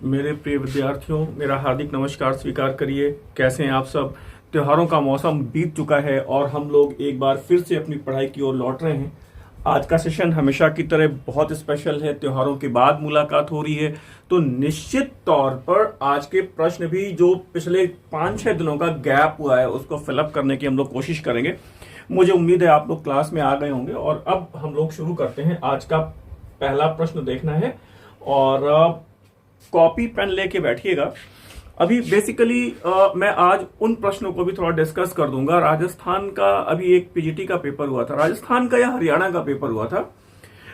मेरे प्रिय विद्यार्थियों, मेरा हार्दिक नमस्कार स्वीकार करिए। कैसे हैं आप सब। त्योहारों का मौसम बीत चुका है और हम लोग एक बार फिर से अपनी पढ़ाई की ओर लौट रहे हैं। आज का सेशन हमेशा की तरह बहुत स्पेशल है। त्योहारों के बाद मुलाकात हो रही है, तो निश्चित तौर पर आज के प्रश्न भी जो पिछले 5-6 दिनों का गैप हुआ है उसको फिलअप करने की हम लोग कोशिश करेंगे। मुझे उम्मीद है आप लोग क्लास में आ गए होंगे और अब हम लोग शुरू करते हैं। आज का पहला प्रश्न देखना है और कॉपी पेन लेके बैठिएगा। अभी बेसिकली मैं आज उन प्रश्नों को भी थोड़ा डिस्कस कर दूंगा। राजस्थान का अभी एक पीजीटी का पेपर हुआ था, राजस्थान का या हरियाणा का पेपर हुआ था।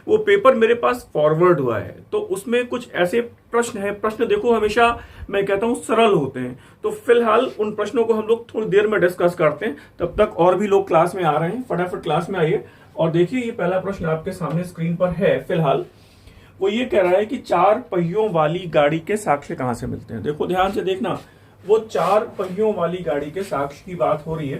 वो पेपर मेरे पास फॉरवर्ड हुआ है, तो उसमें कुछ ऐसे प्रश्न है। प्रश्न देखो हमेशा मैं कहता हूं सरल होते हैं, तो फिलहाल उन प्रश्नों को हम लोग थोड़ी देर में डिस्कस करते हैं। तब तक और भी लोग क्लास में आ रहे हैं, फटाफट क्लास में आइए। और देखिए ये पहला प्रश्न आपके सामने स्क्रीन पर है फिलहाल। वो ये कह रहा है कि 4 पहियों वाली गाड़ी के साक्ष्य कहां से मिलते हैं। देखो ध्यान से देखना, वो 4 पहियों वाली गाड़ी के साक्ष्य की बात हो रही है।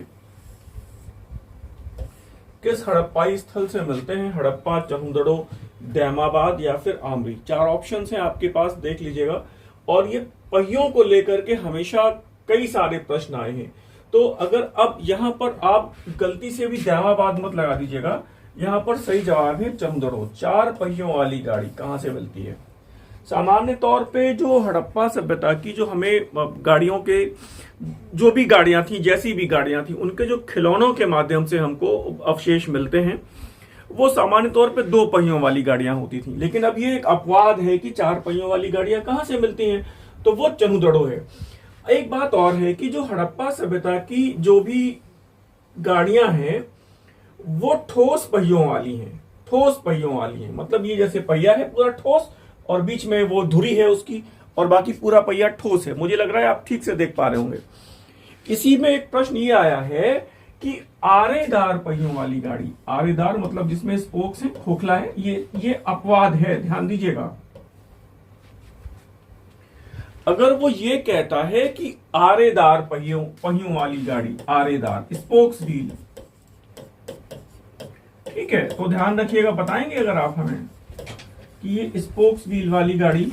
किस हड़प्पाई स्थल से मिलते हैं। हड़प्पा, चहुंदड़ो, दैमाबाद या फिर आमरी। 4 ऑप्शन हैं आपके पास, देख लीजिएगा। और ये पहियों को लेकर के हमेशा कई सारे प्रश्न आए हैं, तो अगर अब यहां पर आप गलती से भी दैमाबाद मत लगा दीजिएगा। यहां पर सही जवाब है चंदड़ो। 4 पहियों वाली गाड़ी कहां से मिलती है। सामान्य तौर पे जो हड़प्पा सभ्यता की जो हमें गाड़ियों के जो भी गाड़ियां थी, जैसी भी गाड़ियां थी, उनके जो खिलौनों के माध्यम से हमको अवशेष मिलते हैं, वो सामान्य तौर पे 2 पहियों वाली गाड़ियां होती थी। लेकिन अब ये एक अपवाद है कि 4 पहियों वाली गाड़ियां कहां से मिलती हैं, तो वो चंदड़ो है। एक बात और है कि जो हड़प्पा सभ्यता की जो भी गाड़ियां हैं वो ठोस पहियों वाली हैं। ठोस पहियों वाली हैं, मतलब ये जैसे पहिया है पूरा ठोस और बीच में वो धुरी है उसकी, और बाकी पूरा पहिया ठोस है। मुझे लग रहा है आप ठीक से देख पा रहे होंगे। इसी में एक प्रश्न ये आया है कि आरेदार पहियों वाली गाड़ी, आरेदार मतलब जिसमें स्पोक्स हैं, खोखला है, ये अपवाद है, ध्यान दीजिएगा। अगर वो ये कहता है कि आरेदार पहियों वाली गाड़ी, आरेदार स्पोक्स व्हील, ठीक है, तो ध्यान रखिएगा। बताएंगे अगर आप हमें कि ये स्पोक्स व्हील वाली गाड़ी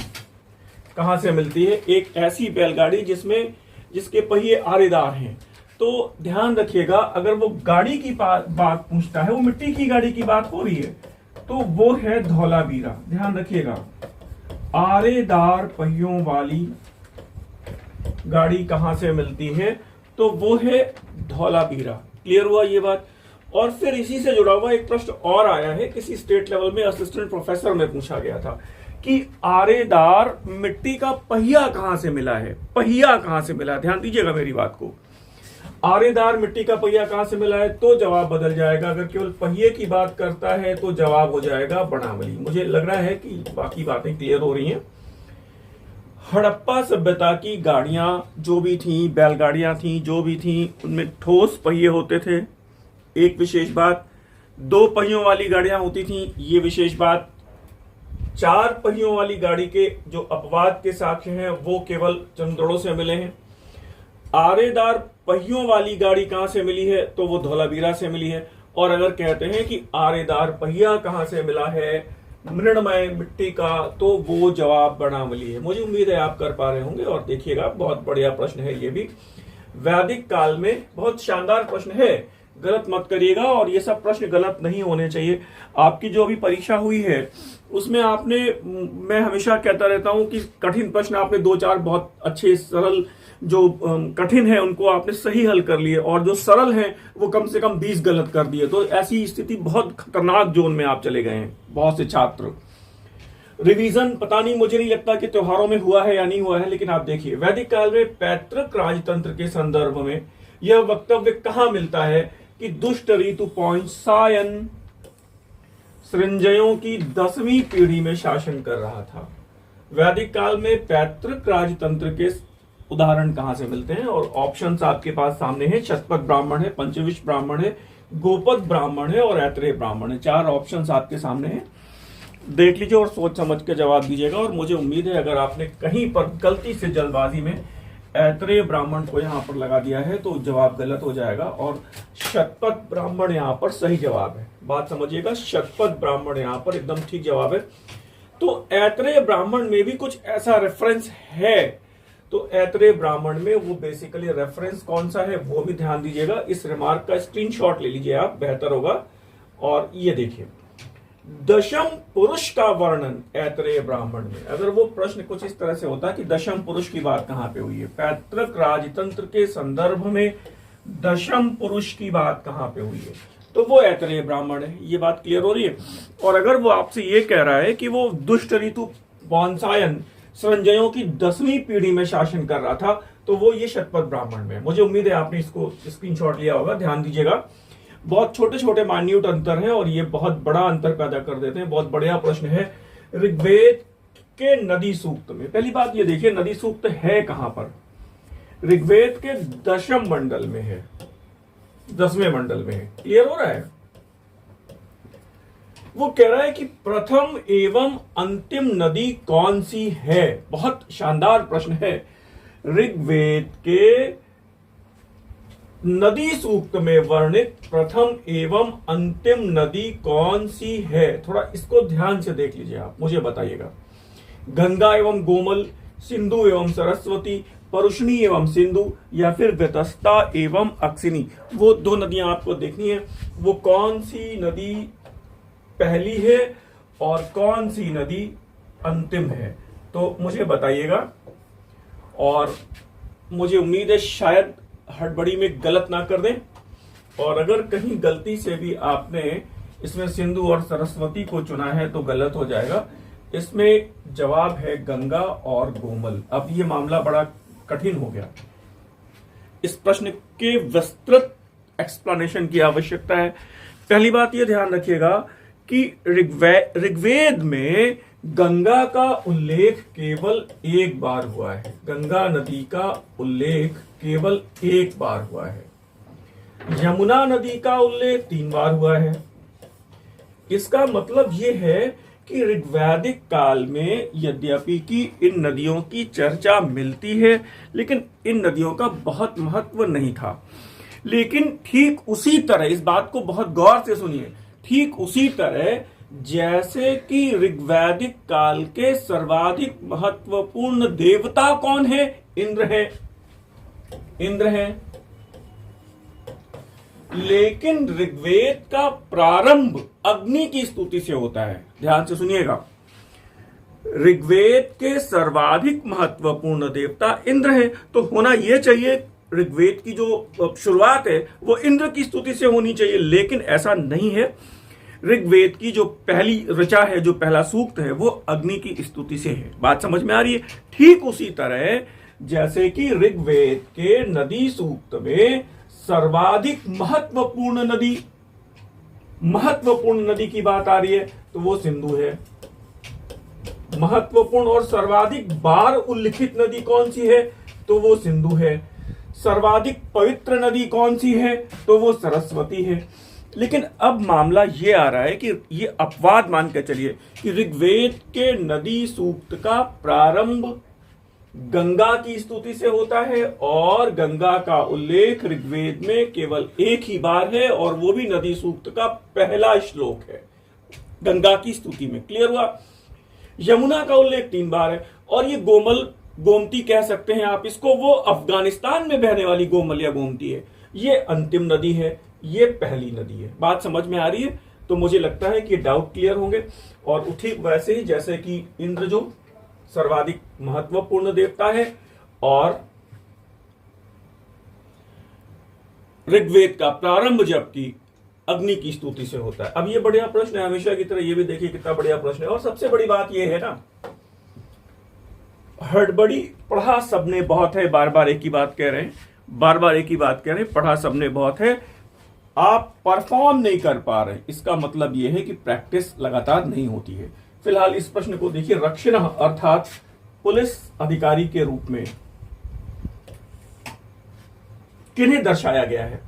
कहां से मिलती है। एक ऐसी बैलगाड़ी जिसके पहिए आरेदार हैं, तो ध्यान रखिएगा। अगर वो गाड़ी की बात पूछता है, वो मिट्टी की गाड़ी की बात हो रही है, तो वो है धौलावीरा। ध्यान रखिएगा, आरेदार पहियों वाली गाड़ी कहां से मिलती है, तो वो है धौलावीरा। क्लियर हुआ ये बात। और फिर इसी से जुड़ा हुआ एक प्रश्न और आया है, किसी स्टेट लेवल में असिस्टेंट प्रोफेसर में पूछा गया था कि आरेदार मिट्टी का पहिया कहां से मिला है। पहिया कहां से मिला है, ध्यान दीजिएगा मेरी बात को। आरेदार मिट्टी का पहिया कहां से मिला है, तो जवाब बदल जाएगा। अगर केवल पहिए की बात करता है तो जवाब हो जाएगा बनावली। मुझे लग रहा है कि बाकी बातें क्लियर हो रही हैं। हड़प्पा सभ्यता की गाड़ियां जो भी थी, बैलगाड़ियां थी, जो भी थी, उनमें ठोस पहिए होते थे, एक विशेष बात। 2 पहियों वाली गाड़ियां होती थी, ये विशेष बात। 4 पहियों वाली गाड़ी के जो अपवाद के साक्ष्य हैं वो केवल चंदड़ों से मिले हैं। आरेदार पहियों वाली गाड़ी कहां से मिली है, तो वो धौलावीरा से मिली है। और अगर कहते हैं कि आरेदार पहिया कहां से मिला है, मृणमय मिट्टी का, तो वो जवाब बनावली है। मुझे उम्मीद है आप कर पा रहे होंगे। और देखिएगा, बहुत बढ़िया प्रश्न है ये भी। वैदिक काल में बहुत शानदार प्रश्न है, गलत मत करिएगा। और ये सब प्रश्न गलत नहीं होने चाहिए। आपकी जो भी परीक्षा हुई है उसमें आपने, मैं हमेशा कहता रहता हूं कि कठिन प्रश्न आपने 2-4 बहुत अच्छे सरल, जो कठिन है उनको आपने सही हल कर लिए, और जो सरल हैं वो कम से कम 20 गलत कर दिए। तो ऐसी स्थिति, बहुत खतरनाक जोन में आप चले गए हैं बहुत से छात्र। रिवीजन पता नहीं, मुझे नहीं लगता कि त्योहारों में हुआ है या नहीं हुआ है, लेकिन आप देखिए वैदिक काल में पैतृक राजतंत्र के संदर्भ में यह वक्तव्य कहां मिलता है कि दुष्ट ऋतु सायन सृंजयों की 10वीं पीढ़ी में शासन कर रहा था। वैदिक काल में पैतृक राजतंत्र के उदाहरण कहां से मिलते हैं, और ऑप्शंस आपके पास सामने हैं। शतपथ ब्राह्मण है, पंचविश ब्राह्मण है, गोपद ब्राह्मण है और ऐत्रेय ब्राह्मण है। 4 ऑप्शंस आपके सामने हैं, देख लीजिए और सोच समझ के जवाब दीजिएगा। और मुझे उम्मीद है अगर आपने कहीं पर गलती से जल्दबाजी में ऐत्रेय ब्राह्मण को यहां पर लगा दिया है तो जवाब गलत हो जाएगा, और शतपथ ब्राह्मण यहां पर सही जवाब है। बात समझिएगा, शतपथ ब्राह्मण यहां पर एकदम ठीक जवाब है। तो ऐतरेय ब्राह्मण में भी कुछ ऐसा रेफरेंस है। तो ऐतरेय ब्राह्मण में वो बेसिकली रेफरेंस कौन सा है वो भी ध्यान दीजिएगा। इस रिमार्क का स्क्रीनशॉट ले लीजिए आप, बेहतर होगा। और ये देखिए, दशम पुरुष का वर्णन ऐतरेय ब्राह्मण में। अगर वो प्रश्न कुछ इस तरह से होता कि दशम पुरुष की बात कहां पे हुई है, पैतृक राजतंत्र के संदर्भ में दशम पुरुष की बात कहां पे हुई है, तो वो ऐतरेय ब्राह्मण है। ये बात क्लियर हो रही है। और अगर वो आपसे ये कह रहा है कि वो दुष्ट ऋतु पौंसायन संजयों की 10वीं पीढ़ी में शासन कर रहा था, तो वो ये शतपथ ब्राह्मण में। मुझे उम्मीद है आपने इसको स्क्रीनशॉट लिया होगा, ध्यान दीजिएगा। बहुत छोटे छोटे माइन्यूट अंतर हैं और ये बहुत बड़ा अंतर पैदा कर देते हैं। बहुत बढ़िया प्रश्न है। ऋग्वेद के नदी सूक्त में, पहली बात ये देखिए, नदी सूक्त है कहां पर? ऋग्वेद के दशम मंडल में है, 10वें मंडल में है। क्लियर हो रहा है? वो कह रहा है कि प्रथम एवं अंतिम नदी कौन सी है। बहुत शानदार प्रश्न है। ऋग्वेद के नदी सूक्त में वर्णित प्रथम एवं अंतिम नदी कौन सी है? थोड़ा इसको ध्यान से देख लीजिए आप, मुझे बताइएगा। गंगा एवं गोमल, सिंधु एवं सरस्वती, परुष्णी एवं सिंधु, या फिर व्यतस्ता एवं अक्सिनी। वो दो नदियां आपको देखनी है। वो कौन सी नदी पहली है और कौन सी नदी अंतिम है, तो मुझे बताइएगा। और मुझे उम्मीद है शायद हड़बड़ी में गलत ना कर दें। और अगर कहीं गलती से भी आपने इसमें सिंधु और सरस्वती को चुना है तो गलत हो जाएगा। इसमें जवाब है गंगा और गोमल। अब ये मामला बड़ा कठिन हो गया। इस प्रश्न के विस्तृत एक्सप्लेनेशन की आवश्यकता है। पहली बात ये ध्यान रखिएगा कि ऋग्वेद में गंगा का उल्लेख केवल एक बार हुआ है। गंगा नदी का उल्लेख केवल एक बार हुआ है। यमुना नदी का उल्लेख 3 बार हुआ है। इसका मतलब यह है कि ऋग्वैदिक काल में यद्यपि कि इन नदियों की चर्चा मिलती है, लेकिन इन नदियों का बहुत महत्व नहीं था। लेकिन ठीक उसी तरह, इस बात को बहुत गौर से सुनिए, ठीक उसी तरह जैसे कि ऋग्वैदिक काल के सर्वाधिक महत्वपूर्ण देवता कौन है? इंद्र है। इंद्र है। लेकिन ऋग्वेद का प्रारंभ अग्नि की स्तुति से होता है। ध्यान से सुनिएगा। ऋग्वेद के सर्वाधिक महत्वपूर्ण देवता इंद्र है, तो होना यह चाहिए ऋग्वेद की जो शुरुआत है वो इंद्र की स्तुति से होनी चाहिए, लेकिन ऐसा नहीं है। ऋग्वेद की जो पहली ऋचा है, जो पहला सूक्त है, वो अग्नि की स्तुति से है। बात समझ में आ रही है? ठीक उसी तरह जैसे कि ऋग्वेद के नदी सूक्त में सर्वाधिक महत्वपूर्ण नदी की बात आ रही है, तो वो सिंधु है। महत्वपूर्ण और सर्वाधिक बार उल्लिखित नदी कौन सी है? तो वो सिंधु है। सर्वाधिक पवित्र नदी कौन सी है? तो वो सरस्वती है। लेकिन अब मामला ये आ रहा है कि ये अपवाद मान के चलिए कि ऋग्वेद के नदी सूक्त का प्रारंभ गंगा की स्तुति से होता है और गंगा का उल्लेख ऋग्वेद में केवल एक ही बार है, और वो भी नदी सूक्त का पहला श्लोक है गंगा की स्तुति में। क्लियर हुआ? यमुना का उल्लेख 3 बार है, और ये गोमल, गोमती कह सकते हैं आप इसको, वो अफगानिस्तान में बहने वाली गोमल या गोमती है। ये अंतिम नदी है, ये पहली नदी है। बात समझ में आ रही है? तो मुझे लगता है कि डाउट क्लियर होंगे। और ठीक वैसे ही जैसे कि इंद्र जो सर्वाधिक महत्वपूर्ण देवता है और ऋग्वेद का प्रारंभ जबकि अग्नि की स्तुति से होता है। अब ये बढ़िया प्रश्न है, हमेशा की तरह ये भी देखिए कितना बढ़िया प्रश्न है। और सबसे बड़ी बात ये है ना, हड़बड़ी पढ़ा सबने बहुत है, बार बार एक ही बात कह रहे हैं, पढ़ा सबने बहुत है, आप परफॉर्म नहीं कर पा रहे। इसका मतलब यह है कि प्रैक्टिस लगातार नहीं होती है। फिलहाल इस प्रश्न को देखिए। रक्षिण अर्थात पुलिस अधिकारी के रूप में किन्हें दर्शाया गया है?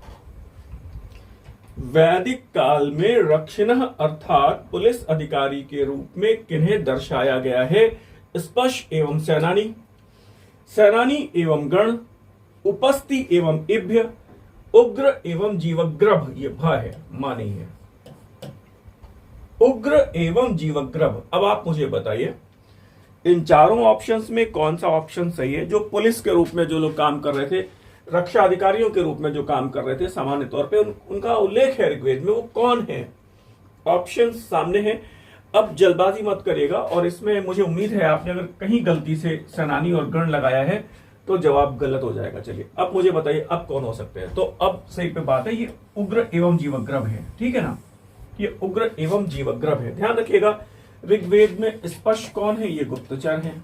वैदिक काल में रक्षिण अर्थात पुलिस अधिकारी के रूप में किन्हें दर्शाया गया है? स्पष्ट एवं सेनानी, सेनानी एवं गण, उपस्थि एवं इभ्य, उग्र एवं जीवग्रभ। ये भ है, मां नहीं है। उग्र एवं जीवग्रभ। अब आप मुझे बताइए इन चारों ऑप्शंस में कौन सा ऑप्शन सही है। जो पुलिस के रूप में जो लोग काम कर रहे थे, रक्षा अधिकारियों के रूप में जो काम कर रहे थे सामान्य तौर पे, उनका उल्लेख है ऋग्वेद में, वो कौन है? ऑप्शन सामने है। अब जल्दबाजी मत करिएगा, और इसमें मुझे उम्मीद है आपने अगर कहीं गलती से सेनानी और गण लगाया है तो जवाब गलत हो जाएगा। चलिए अब मुझे बताइए अब कौन हो सकते हैं। तो अब सही पे बात है, ये उग्र एवं जीवग्रभ है, ठीक है ना, ये उग्र एवं जीवग्रभ है। ध्यान रखिएगा ऋग्वेद में स्पष्ट कौन है, ये गुप्तचर हैं।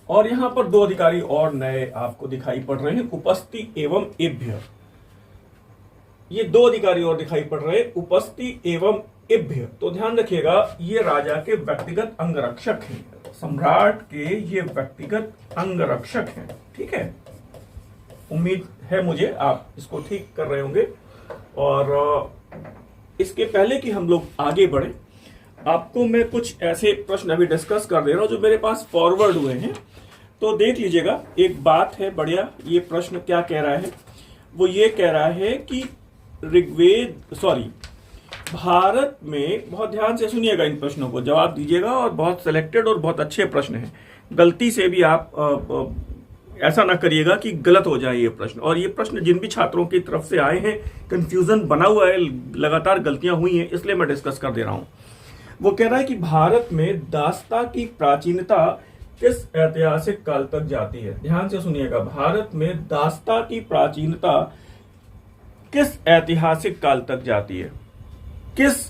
और यहां पर दो अधिकारी और नए आपको दिखाई पड़ रहे हैं, उपस्ति एवं एभ्य। ये दो अधिकारी और दिखाई पड़ रहे हैं, उपस्ति एवं एभ्य। तो ध्यान रखिएगा ये राजा के व्यक्तिगत अंगरक्षक हैं, सम्राट के ये व्यक्तिगत अंगरक्षक हैं, ठीक है। उम्मीद है मुझे आप इसको ठीक कर रहे होंगे। और इसके पहले कि हम लोग आगे बढ़े, आपको मैं कुछ ऐसे प्रश्न अभी डिस्कस कर दे रहा हूं जो मेरे पास फॉरवर्ड हुए हैं, तो देख लीजिएगा। एक बात है बढ़िया, ये प्रश्न क्या कह रहा है, वो ये कह रहा है कि भारत में, बहुत ध्यान से सुनिएगा इन प्रश्नों को, जवाब दीजिएगा, और बहुत सिलेक्टेड और बहुत अच्छे प्रश्न हैं। गलती से भी आप ऐसा ना करिएगा कि गलत हो जाए ये प्रश्न। और ये प्रश्न जिन भी छात्रों की तरफ से आए हैं, कंफ्यूजन बना हुआ है, लगातार गलतियां हुई हैं, इसलिए मैं डिस्कस कर दे रहा हूं। वो कह रहा है कि भारत में दास्ता की प्राचीनता किस ऐतिहासिक काल तक जाती है। ध्यान से सुनिएगा, भारत में दास्ता की प्राचीनता किस ऐतिहासिक काल तक जाती है, किस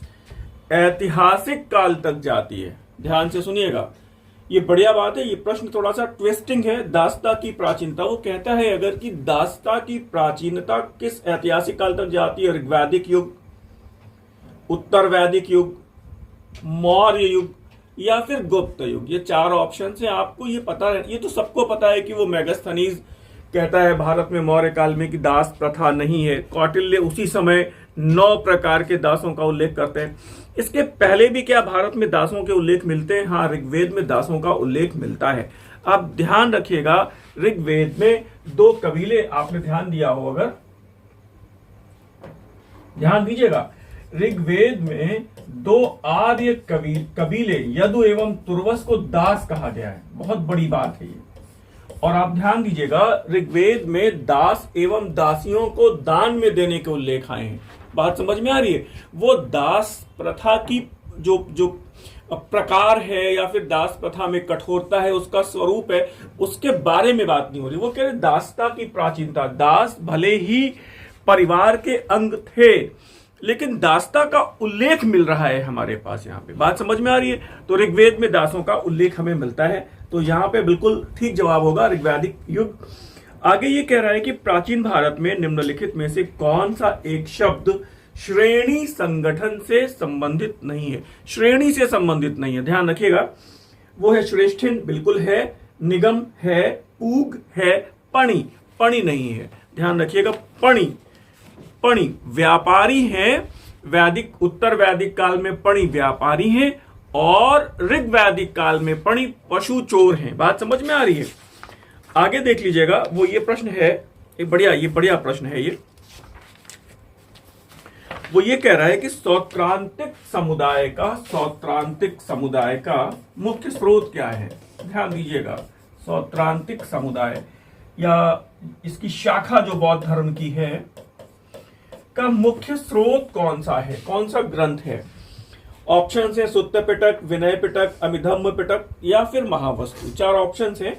ऐतिहासिक काल तक जाती है। ध्यान से सुनिएगा, ये बढ़िया बात है। ये प्रश्न थोड़ा सा ट्विस्टिंग है। दास्ता की प्राचीनता, वो कहता है अगर कि दास्ता की प्राचीनता किस ऐतिहासिक काल तक जाती है, ऋग्वैदिक युग, उत्तर वैदिक युग, मौर्य युग या फिर गुप्त युग। ये चार ऑप्शन है, आपको ये पता है, ये तो सबको पता है कि वो मेगास्थनीज कहता है भारत में मौर्य काल में कि दास प्रथा नहीं है। कौटिल्य उसी समय 9 प्रकार के दासों का उल्लेख करते हैं। इसके पहले भी क्या भारत में दासों के उल्लेख मिलते हैं? हाँ, ऋग्वेद में दासों का उल्लेख मिलता है। अब ध्यान रखिएगा, ऋग्वेद में 2 कबीले, आपने ध्यान दिया हो, अगर ध्यान दीजिएगा, ऋग्वेद में 2 आर्य कबीले यदु एवं तुर्वस को दास कहा गया है। बहुत बड़ी बात है ये। और आप ध्यान दीजिएगा, ऋग्वेद में दास एवं दासियों को दान में देने के उल्लेख आए हैं। बात समझ में आ रही है? वो दास प्रथा की जो प्रकार है या फिर दास प्रथा में कठोरता है, उसका स्वरूप है, उसके बारे में बात नहीं हो रही। वो कह रहे दासता की प्राचीनता, दास भले ही परिवार के अंग थे, लेकिन दासता का उल्लेख मिल रहा है हमारे पास यहाँ पे। बात समझ में आ रही है? तो ऋग्वेद में दासों का उल्लेख हमें मिलता है, तो यहाँ पे बिल्कुल ठीक जवाब होगा ऋग्वैदिक युग। आगे ये कह रहा है कि प्राचीन भारत में निम्नलिखित में से कौन सा एक शब्द श्रेणी संगठन से संबंधित नहीं है। श्रेणी से संबंधित नहीं है, ध्यान रखिएगा। वो है श्रेष्ठिन, बिल्कुल है, निगम है, पूग है, पणि, पणि नहीं है। ध्यान रखिएगा, पणि, पणि व्यापारी हैं। वैदिक, उत्तर वैदिक काल में पणि व्यापारी हैं, और ऋग्वैदिक काल में पणि पशु चोर हैं। बात समझ में आ रही है? आगे देख लीजिएगा, वो ये प्रश्न है, ये बढ़िया प्रश्न है ये। वो ये कह रहा है कि सौत्रांतिक समुदाय का मुख्य स्रोत क्या है। ध्यान दीजिएगा, सौत्रांतिक समुदाय या इसकी शाखा जो बौद्ध धर्म की है का मुख्य स्रोत कौन सा है, कौन सा ग्रंथ है। ऑप्शन है सुत्त पिटक, विनय पिटक, अभिधम्म पिटक या फिर महावस्तु। 4 ऑप्शन हैं।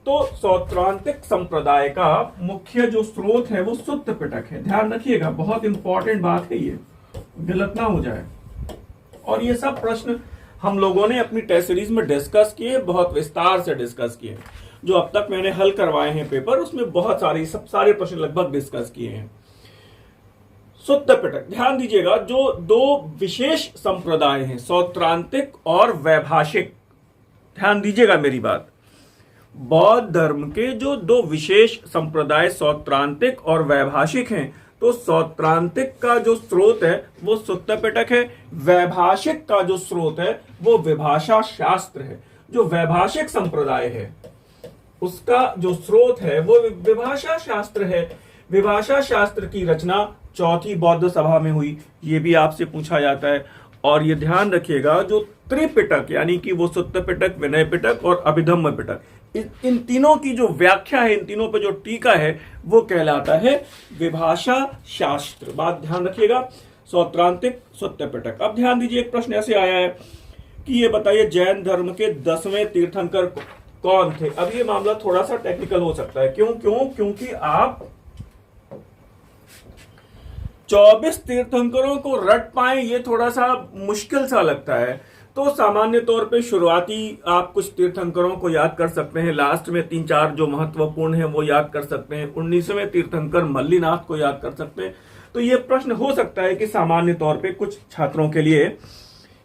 तो सौत्रांतिक संप्रदाय का मुख्य जो स्रोत है वो सुत्त पिटक है। ध्यान रखिएगा, बहुत इंपॉर्टेंट बात है ये, गलत ना हो जाए। और ये सब प्रश्न हम लोगों ने अपनी टेस्ट सीरीज में डिस्कस किए, बहुत विस्तार से डिस्कस किए। जो अब तक मैंने हल करवाए हैं पेपर, उसमें बहुत सारे प्रश्न लगभग डिस्कस किए हैं। सुत्त पिटक, ध्यान दीजिएगा, जो 2 विशेष संप्रदाय हैं, सौत्रांतिक और वैभाषिक। ध्यान दीजिएगा मेरी बात, बौद्ध धर्म के जो 2 विशेष संप्रदाय सौत्रांतिक और वैभाषिक हैं, तो सौत्रांतिक का जो स्रोत है वो सुत्त पिटक है, वैभाषिक का जो स्रोत है वो विभाषा शास्त्र है। जो वैभाषिक संप्रदाय है उसका जो स्रोत है वो विभाषा शास्त्र है। विभाषा शास्त्र की रचना चौथी बौद्ध सभा में हुई, ये भी आपसे पूछा जाता है। और ये ध्यान रखिएगा, जो त्रिपिटक यानी कि वो सुत्त पिटक, विनय पिटक और अभिधम्म पिटक, इन तीनों की जो व्याख्या है, इन तीनों पे जो टीका है, वो कहलाता है विभाषा शास्त्र। बात ध्यान रखिएगा, सौत्रांतिक सुत्त पिटक। अब ध्यान दीजिए, एक प्रश्न ऐसे आया है कि ये बताइए जैन धर्म के 10वें तीर्थंकर कौन थे। अब ये मामला थोड़ा सा टेक्निकल हो सकता है। क्योंकि आप 24 तीर्थंकरों को रट पाए, ये थोड़ा सा मुश्किल सा लगता है। तो सामान्य तौर पे शुरुआती आप कुछ तीर्थंकरों को याद कर सकते हैं, लास्ट में 3-4 जो महत्वपूर्ण है वो याद कर सकते हैं। 19वें तीर्थंकर मल्लीनाथ को याद कर सकते हैं। तो ये प्रश्न हो सकता है कि सामान्य तौर पे कुछ छात्रों के लिए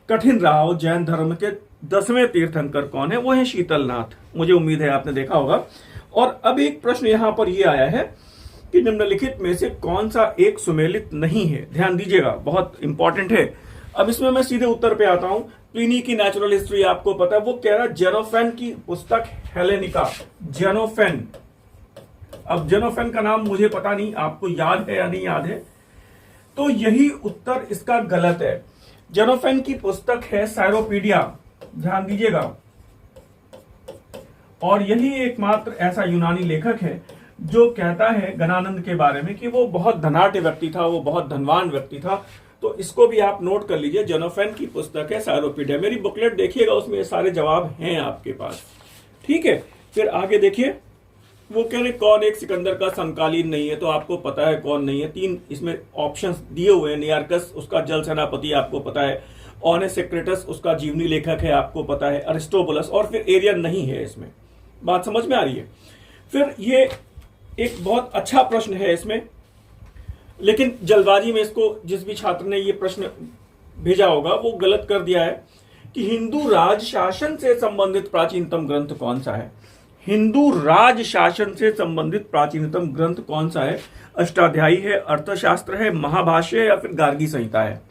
कठिन रहा हो, जैन धर्म के 10वें तीर्थंकर कौन है। वो है शीतलनाथ, मुझे उम्मीद है आपने देखा होगा। और अब एक प्रश्न यहां पर यह आया है कि निम्नलिखित में से कौन सा एक सुमेलित नहीं है। ध्यान दीजिएगा, बहुत इंपॉर्टेंट है। अब इसमें मैं सीधे उत्तर पे आता हूं। प्लिनी की नेचुरल हिस्ट्री आपको पता है, वो कह रहा जेनोफेन की पुस्तक हेलेनिका, जेनोफेन। अब जेनोफेन का नाम मुझे पता नहीं, आपको याद है या नहीं याद है, तो यही उत्तर इसका गलत है। जेनोफेन की पुस्तक है साइरोपीडिया, ध्यान दीजिएगा। और यही एकमात्र ऐसा यूनानी लेखक है जो कहता है गणानंद के बारे में कि वो बहुत धनाढ्य व्यक्ति था, वो बहुत धनवान व्यक्ति था। तो इसको भी आप नोट कर लीजिए, जेनोफेन की पुस्तक है साइरोपीडिया। मेरी बुकलेट देखिएगा, उसमें ये सारे जवाब हैं आपके पास। ठीक है, फिर आगे देखिए, वो कह रहे कौन एक सिकंदर का समकालीन नहीं है, तो आपको पता है कौन नहीं है। 3 इसमें ऑप्शंस दिए हुए हैं। नियार्कस उसका जल सेनापति आपको पता है, ऑनेसेक्रेटस उसका जीवनी लेखक है आपको पता है, अरिस्टोबुलस, और फिर एरियन नहीं है इसमें। बात समझ में आ रही है। फिर ये एक बहुत अच्छा प्रश्न है इसमें, लेकिन जल्दबाजी में इसको जिस भी छात्र ने ये प्रश्न भेजा होगा वो गलत कर दिया है कि हिंदू राज शासन से संबंधित प्राचीनतम ग्रंथ कौन सा है। हिंदू राज शासन से संबंधित प्राचीनतम ग्रंथ कौन सा है? अष्टाध्यायी है, अर्थशास्त्र है, महाभाष्य है, या फिर गार्गी संहिता है।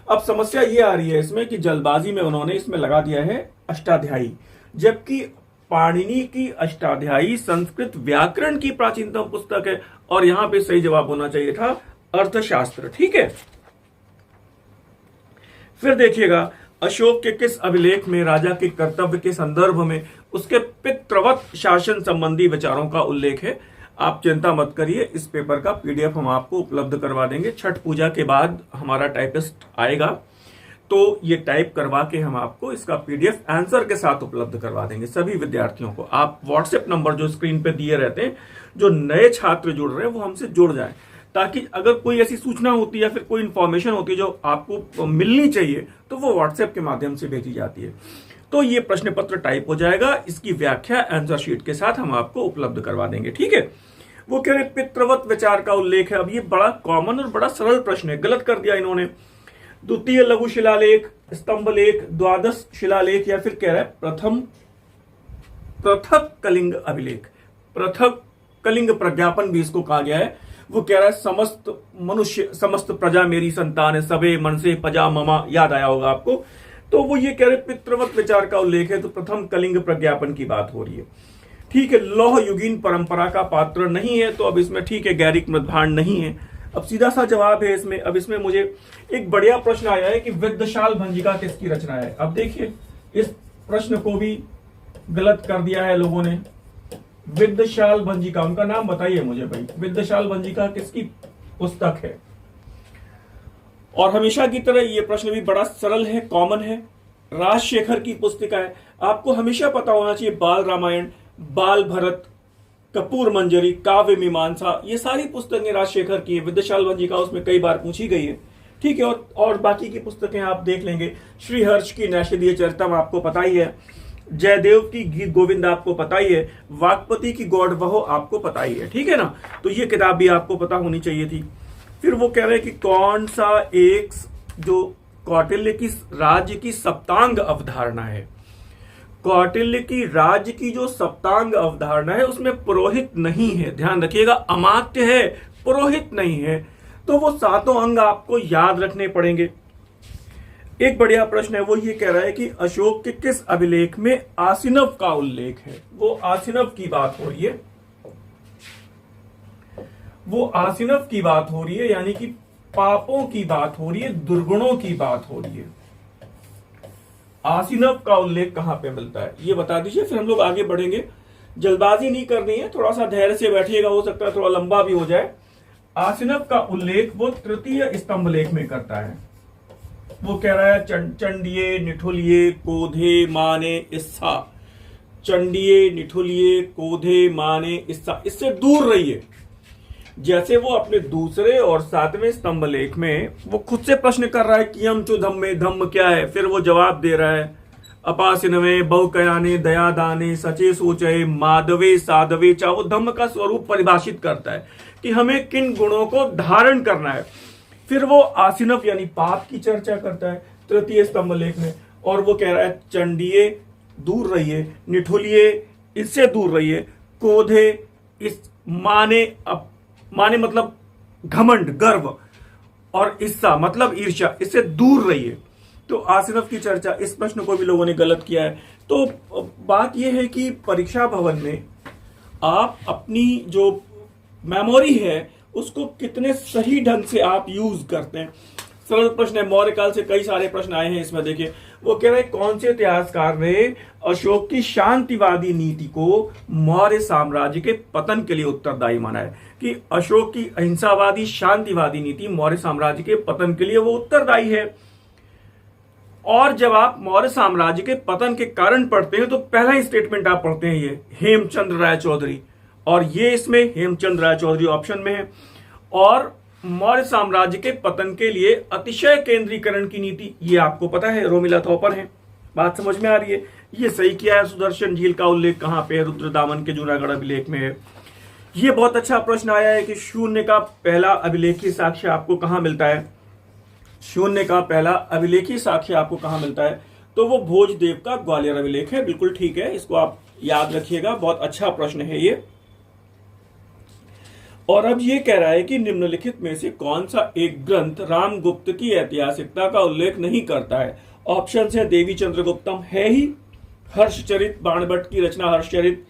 अब समस्या ये आ रही है इसमें कि जल्दबाजी में उन्होंने इसमें लगा दिया है अष्टाध्यायी, जबकि पाणिनि की अष्टाध्यायी संस्कृत व्याकरण की प्राचीनतम पुस्तक है, और यहां पे सही जवाब होना चाहिए था अर्थशास्त्र। ठीक है, फिर देखिएगा, अशोक के किस अभिलेख में राजा के कर्तव्य के संदर्भ में उसके पितृवत शासन संबंधी विचारों का उल्लेख है? आप चिंता मत करिए, इस पेपर का पीडीएफ हम आपको उपलब्ध करवा देंगे। छठ पूजा के बाद हमारा टाइपिस्ट आएगा, तो ये टाइप करवा के हम आपको इसका पीडीएफ आंसर के साथ उपलब्ध करवा देंगे सभी विद्यार्थियों को। आप व्हाट्सएप नंबर जो स्क्रीन पे दिए रहते हैं, जो नए छात्र जुड़ रहे हैं वो हमसे जुड़ जाएं, ताकि अगर कोई ऐसी सूचना होती है या फिर कोई इंफॉर्मेशन होती है जो आपको मिलनी चाहिए, तो वो व्हाट्सएप के माध्यम से भेजी जाती है। तो ये प्रश्न पत्र टाइप हो जाएगा, इसकी व्याख्या आंसर शीट के साथ हम आपको उपलब्ध करवा देंगे। ठीक है, वो कह रहे पितृवत विचार का उल्लेख है। अब ये बड़ा कॉमन और बड़ा सरल प्रश्न है, गलत कर दिया इन्होंने। द्वितीय लघु शिलालेख, स्तंभ लेख, द्वादश शिलालेख, या फिर कह रहा है पृथक कलिंग अभिलेख, पृथक कलिंग प्रज्ञापन भी इसको कहा गया है। वो कह रहा है समस्त मनुष्य समस्त प्रजा मेरी संतान है, सबे मन से पजा ममा, याद आया होगा आपको। तो वो ये कह रहे पितृवत विचार का उल्लेख है, तो प्रथम कलिंग प्रज्ञापन की बात हो रही है। ठीक है, लौह युगीन परंपरा का पात्र नहीं है, तो अब इसमें ठीक है गैरिक मृदभांड नहीं है। अब सीधा सा जवाब है इसमें। अब इसमें मुझे एक बढ़िया प्रश्न आया है कि विद्याशाल भंजिका किसकी रचना है। अब देखिए, इस प्रश्न को भी गलत कर दिया है लोगों ने। विद्याशाल भंजिका, उनका नाम बताइए मुझे भाई, विद्याशाल भंजिका किसकी पुस्तक है? और हमेशा की तरह ये प्रश्न भी बड़ा सरल है, कॉमन है, राजशेखर की पुस्तिका है। आपको हमेशा पता होना चाहिए बाल रामायण, बाल भरत, कपूर मंजरी, काव्य मीमांसा, ये सारी पुस्तकें राजशेखर की है। विद्याशाल भंजिका उसमें कई बार पूछी गई है। ठीक है, और बाकी की पुस्तकें आप देख लेंगे। श्रीहर्ष की नैषधीय चरितम आपको पता ही है, जयदेव की गीत गोविंद आपको पता ही है, वाकपति की गौड़वहो आपको पता ही है। ठीक है ना, तो ये किताब भी आपको पता होनी चाहिए थी। फिर वो कह रहे हैं कि कौन सा एक जो कौटिल्य की राज्य की सप्तांग अवधारणा है, कौटिल्य की राज्य की जो सप्तांग अवधारणा है उसमें पुरोहित नहीं है। ध्यान रखिएगा, अमात्य है, पुरोहित नहीं है। तो वो 7 अंग आपको याद रखने पड़ेंगे। एक बढ़िया प्रश्न है, वो ये कह रहा है कि अशोक के किस अभिलेख में आसिनव का उल्लेख है। वो आसिनव की बात हो रही है। वो आसिनफ की बात हो रही है, यानी कि पापों की बात हो रही है, दुर्गुणों की बात हो रही है। आसिनफ का उल्लेख कहां पे मिलता है ये बता दीजिए, फिर हम लोग आगे बढ़ेंगे। जल्दबाजी नहीं करनी है, थोड़ा सा धैर्य से बैठिएगा, हो सकता है थोड़ा लंबा भी हो जाए। आसिनफ का उल्लेख वो तृतीय स्तंभ लेख में करता है। वो कह रहा है चंडिये निठुलिये कोधे माने इस्सा, चंडिये निठुलिये कोधे माने इस्सा, इससे दूर रहिए। जैसे वो अपने दूसरे और सातवें स्तंभ लेख में वो खुद से प्रश्न कर रहा है कि हम चो धम्मे, धम्म क्या है, फिर वो जवाब दे रहा है अपासिनवे बहुकयाने दयादाने सचे सोचे माधवे साधवे चा। वो धम्म का स्वरूप परिभाषित करता है कि हमें किन गुणों को धारण करना है। फिर वो आसिनफ यानी पाप की चर्चा करता है तृतीय स्तंभ लेख में, और वो कह रहा है चंडिये दूर रहिए, निठुलिये इससे दूर रहिए, कोधे इस माने मतलब घमंड गर्व, और ईर्ष्या मतलब ईर्ष्या, इससे दूर रहिए। तो आसिनफ की चर्चा, इस प्रश्न को भी लोगों ने गलत किया है। तो बात यह है कि परीक्षा भवन में आप अपनी जो मेमोरी है उसको कितने सही ढंग से आप यूज करते हैं। सरल प्रश्न है, मौर्य काल से कई सारे प्रश्न आए हैं इसमें। देखिए वो कह रहे हैं कौन से इतिहासकार ने अशोक की शांतिवादी नीति को मौर्य साम्राज्य के पतन के लिए उत्तरदायी माना है, कि अशोक की अहिंसावादी शांतिवादी नीति मौर्य साम्राज्य के पतन के लिए वो उत्तरदायी है। और जब आप मौर्य साम्राज्य के पतन के कारण पढ़ते हैं तो पहला ही स्टेटमेंट आप पढ़ते हैं ये हेमचंद्र राय चौधरी, और ये इसमें हेमचंद्र राय चौधरी ऑप्शन में है। और मौर्य साम्राज्य के पतन के लिए अतिशय केंद्रीकरण की नीति, ये आपको पता है रोमिला थॉपर है। बात समझ में आ रही है? ये सही किया है। सुदर्शन झील का उल्लेख कहां पे है? रुद्रदामन के जूनागढ़ अभिलेख में है। ये बहुत अच्छा प्रश्न आया है कि शून्य का पहला अभिलेखी साक्ष्य आपको कहां मिलता है? शून्य का पहला अभिलेखी साक्ष्य आपको कहां मिलता है? तो वो भोजदेव का ग्वालियर अभिलेख है। बिल्कुल ठीक है, इसको आप याद रखिएगा, बहुत अच्छा प्रश्न है ये। और अब ये कह रहा है कि निम्नलिखित में से कौन सा एक ग्रंथ रामगुप्त की ऐतिहासिकता का उल्लेख नहीं करता है? ऑप्शन है देवी चंद्रगुप्तम है ही, हर्षचरित बाणभट्ट की रचना हर्षचरित,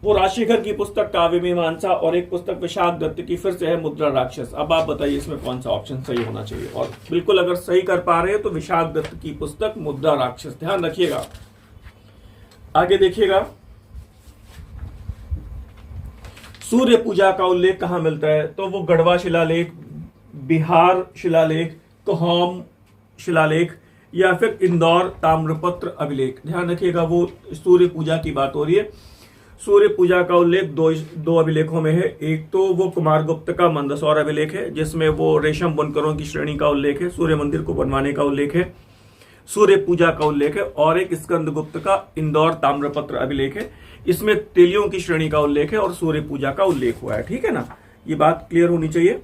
वो राजशेखर की पुस्तक काव्य मीमांसा, और एक पुस्तक विशाख दत्त की फिर से है मुद्रा राक्षस। अब आप बताइए इसमें कौन सा ऑप्शन सही होना चाहिए? और बिल्कुल अगर सही कर पा रहे हैं तो विशाख दत्त की पुस्तक मुद्रा राक्षस, ध्यान रखिएगा। आगे देखिएगा, सूर्य पूजा का उल्लेख कहां मिलता है? तो वो गढ़वा शिलालेख, बिहार शिलालेख, कोहम शिलालेख, या फिर इंदौर ताम्रपत्र अभिलेख। ध्यान रखिएगा, वो सूर्य पूजा की बात हो रही है। सूर्य पूजा का उल्लेख दो अभिलेखों में है। एक तो वो कुमारगुप्त का मंदसौर अभिलेख है जिसमें वो रेशम बुनकरों की श्रेणी का उल्लेख है, सूर्य मंदिर को बनवाने का उल्लेख है, सूर्य पूजा का उल्लेख है। और एक स्कंदगुप्त का इंदौर ताम्रपत्र अभिलेख है, इसमें तेलियों की श्रेणी का उल्लेख है और सूर्य पूजा का उल्लेख हुआ है। ठीक है ना, ये बात क्लियर होनी चाहिए।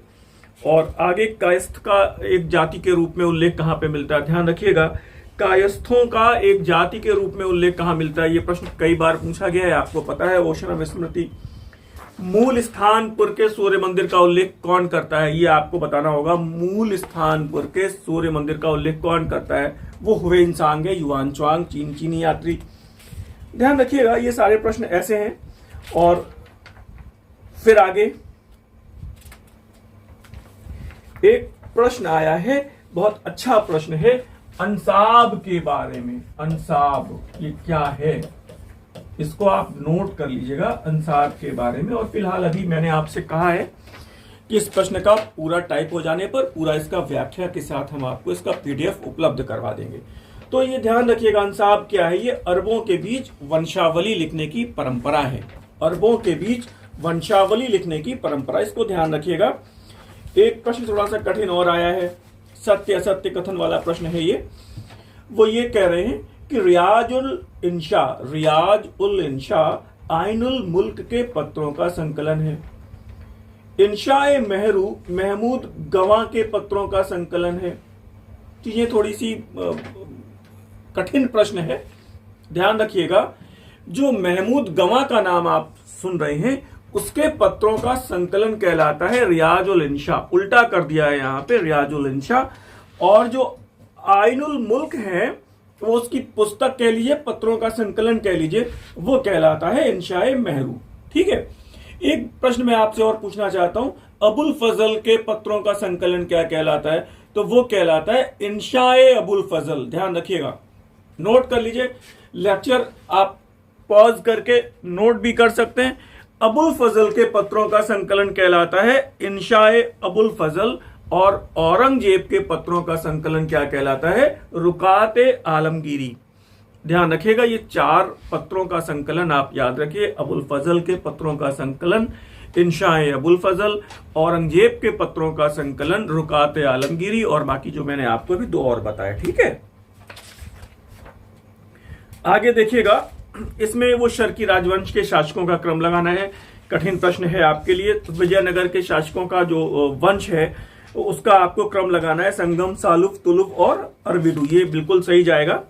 और आगे कायस्थ का एक जाति के रूप में उल्लेख कहां पे मिलता है? ध्यान रखिएगा, कायस्थों का एक जाति के रूप में उल्लेख कहां मिलता है? ये प्रश्न कई बार पूछा गया है, आपको पता है। ओशनम स्मृति, मूल स्थानपुर के सूर्य मंदिर का उल्लेख कौन करता है? ये आपको बताना होगा। मूल स्थानपुर के सूर्य मंदिर का उल्लेख कौन करता है? वो हुएनसांग है, युआनच्वांग, चीनी यात्री। ध्यान रखिएगा, ये सारे प्रश्न ऐसे हैं। और फिर आगे एक प्रश्न आया है, बहुत अच्छा प्रश्न है, अंसाब के बारे में। अंसाब ये क्या है? इसको आप नोट कर लीजिएगा, अंसाब के बारे में। और फिलहाल अभी मैंने आपसे कहा है कि इस प्रश्न का पूरा टाइप हो जाने पर पूरा इसका व्याख्या के साथ हम आपको इसका पीडीएफ उपलब्ध करवा देंगे। तो ये ध्यान रखिएगा, अंसाब क्या है? ये अरबों के बीच वंशावली लिखने की परंपरा है। अरबों के बीच वंशावली लिखने की परंपरा, इसको ध्यान रखिएगा। एक प्रश्न थोड़ा सा कठिन और आया है, सत्य असत्य कथन वाला प्रश्न है ये। वो ये कह रहे हैं कि रियाज उल इंशा आइनुल मुल्क के पत्रों का संकलन है। इंशाए महमूद गवां के पत्रों का संकलन है। तो ये थोड़ी सी कठिन प्रश्न है, ध्यान रखिएगा। जो महमूद गवां का नाम आप सुन रहे हैं उसके पत्रों का संकलन कहलाता है रियाज उल इंशा। उल्टा कर दिया है यहाँ पे, रियाज उल इंशा। और जो आइनुल मुल्क है वो उसकी पुस्तक कह लीजिए, पत्रों का संकलन कह लीजिए, वो कहलाता है इंशाए महरू। ठीक है, एक प्रश्न मैं आपसे और पूछना चाहता हूं, अबुल फजल के पत्रों का संकलन क्या कहलाता है? तो वो कहलाता है इंशाए अबुल फजल। ध्यान रखिएगा, नोट कर लीजिए, लेक्चर आप पॉज करके नोट भी कर सकते हैं। अबुल फजल के पत्रों का संकलन कहलाता है इंशाए अबुल फजल, और औरंगजेब के पत्रों का संकलन क्या कहलाता है? रुकाते आलमगीरी। ध्यान रखिएगा, ये 4 पत्रों का संकलन आप याद रखिए। अबुल फजल के पत्रों का संकलन इंशाए अबुल फजल, औरंगजेब के पत्रों का संकलन रुकाते आलमगीरी, और बाकी जो मैंने आपको भी 2 और बताए। ठीक है, आगे देखिएगा, इसमें वो शर्की राजवंश के शासकों का क्रम लगाना है। कठिन प्रश्न है आपके लिए। तो विजयनगर के शासकों का जो वंश है उसका आपको क्रम लगाना है, संगम, सालुफ, तुलुफ और अरविदु। ये बिल्कुल सही जाएगा।